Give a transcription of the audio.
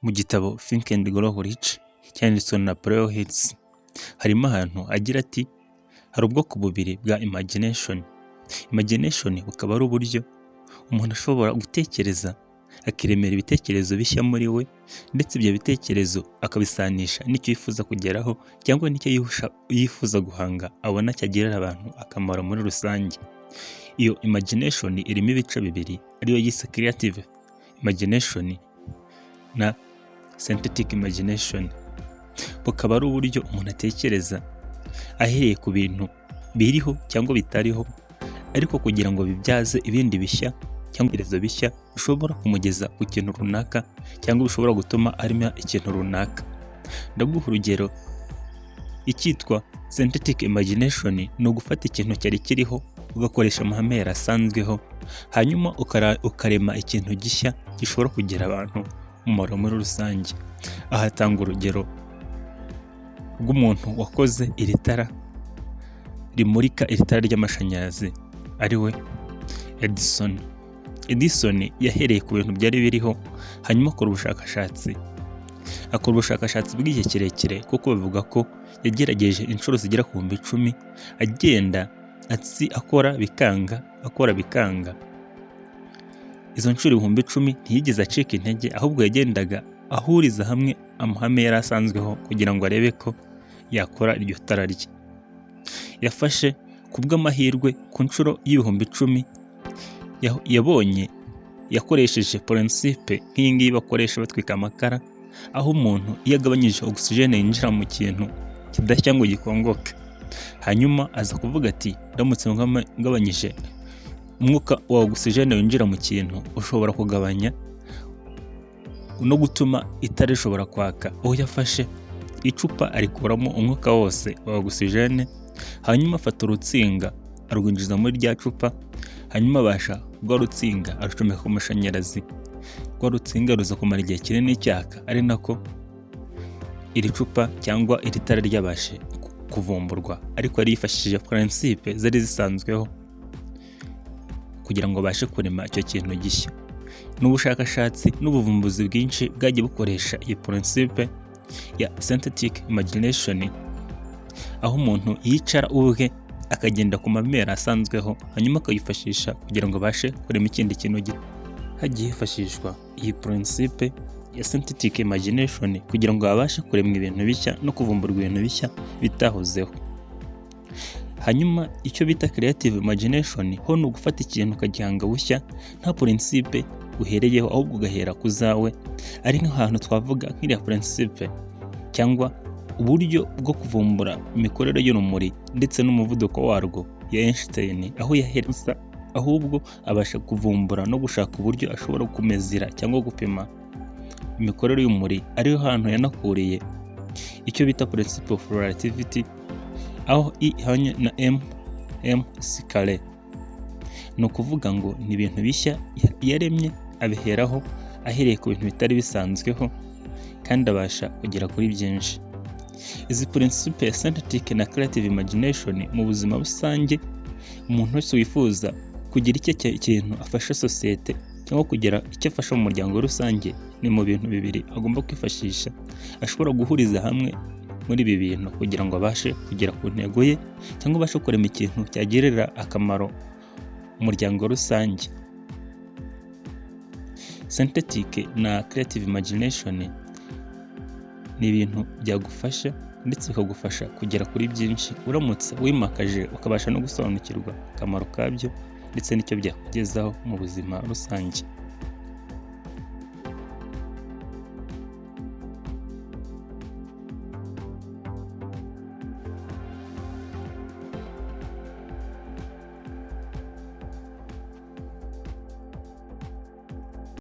Mu gitabo Think and Grow Rich cyanditswe na Napoleon Hill harimo ahantu agira ati hari ubwoko bubiri bwa imagination. Imagination bukaba ari uburyo umuntu ashobora gutekereza akiremera ibitekerezo bishya muri we, ndetse ibyo bitekerezo akabisanisha n'icyo yifuza kugeraho cyangwa n'icyo yifuza guhanga abona cyagirira abantu akamaro muri rusange. Iyo imagination irimo ibice bibiri ariyo yise creative imagination na synthetic imagination. Bukaba ari uburyo umuntu atekereza ahereye ku bintu biriho cyangwa bitariho, ariko kugira ngo bibyaze ibindi bishya cyangwa ibitekerezo bishya bishobora kumugeza ku kintu runaka cyangwa bishobora gutuma arema ikintu runaka. Ndaguha urugero, icyitwa synthetic imagination ni ugufata ikintu cyari kiriho ugakoresha amahame yarasanzweho, hanyuma ukarema ikintu gishya gishobora kugira abantu umumaro muri rusange. Aha hatanga urugero rw'umuntu wakoze iri tara rimurika iri tara ry'amashanyarazi ariwe Edison. Edison yahereye ku bintu byari biriho, hanyuma akora ubushakashatsi bw'igihe kirekire, kuko bavuga ko yagerageje inshuro zigera ku 10,000 agenda akora bikanga. Izo nshuro 10,000 ntiyigeze acika intege, ahubwo yagendaga ahuriza hamwe amahame yari asanzweho kugira ngo arebe ko yakora iryo tara rye. Yafashe kubw'amahirwe ku nshuro y'10,000 yabonye yakoresheje principe nk'iyi ngiyi bakoresha batwika amakara, aho umuntu iyo agabanyije oxygene yinjira mu kintu kidashya ngo gikongoke, hanyuma aza kuvuga ati ndamutse ngabanyije umwuka wa oxygene winjira mu kintu ushobora kugabanya no gutuma itara rishobora kwaka. Aho yafashe icupa arikuramo umwuka wose wa oxygene, hanyuma afata urutsinga arwinjiza muri rya cupa, hanyuma abasha rwa rutsinga arucomeka ku mashanyarazi. Rwa rutsinga ruza kumara igihe kinini cyaka, ari nako iri cupa cyangwa iri tara ryabashe kuvumburwa, ariko yari yifashishije principe zari zisanzweho kugira ngo abashe kurema icyo kintu gishya. N'ubushakashatsi n'ubuvumbuzi bwinshi bwagiye bukoresha iyi principe ya synthetic imagination, aho umuntu yicara ubwe akagenda ku mamera asanzweho, hanyuma akayifashisha kugira ngo abashe kurema ikindi kintu gito. Hagiye hifashishwa iyi principe ya synthetic imagination kugira ngo abashe kuremwa ibintu bishya no kuvumburwa ibintu bishya bitahozeho. Hanyuma icyo bita creative imagination ho ni ugufata ikintu ukagihanga bushya nta principe uhereyeho, ahubwo ugahera ku zawe. Ari nk'ahantu twavuga nk'iriya principe cyangwa uburyo bwo kuvumbura imikorere y'urumuri ndetse n'umuvuduko warwo ya Einstein, aho yahereza ahubwo abasha kuvumbura no gushaka uburyo ashobora kumezira cyangwa gupima imikorere y'umuri. Ariho hantu yanakuriye icyo bita principle of relativity, aho I ihanye na mc². Ni ukuvuga ngo ni ibintu bishya yaremye abiheraho ahereye ku bintu bitari bisanzweho, kandi abasha kugera kuri byinshi. Izi principe ya synthetic na creative imagination mu buzima busange, umuntu wese wifuza kugira icyo kintu afasha sosiyete cyangwa kugira icyo afasha mu muryango rusange, ni mu bintu bibiri agomba kwifashisha. Ashobora guhuriza hamwe muri ibi bintu kugira ngo abashe kugera ku ntego ye cyangwa abashe kurema ikintu cyagirira akamaro umuryango rusange. Synthetic na creative imagination ni ibintu byagufasha ndetse bikagufasha kugera kuri byinshi uramutse wimakaje ukabasha no gusobanukirwa akamaro kabyo ndetse n'icyo byakugezaho mu buzima rusange.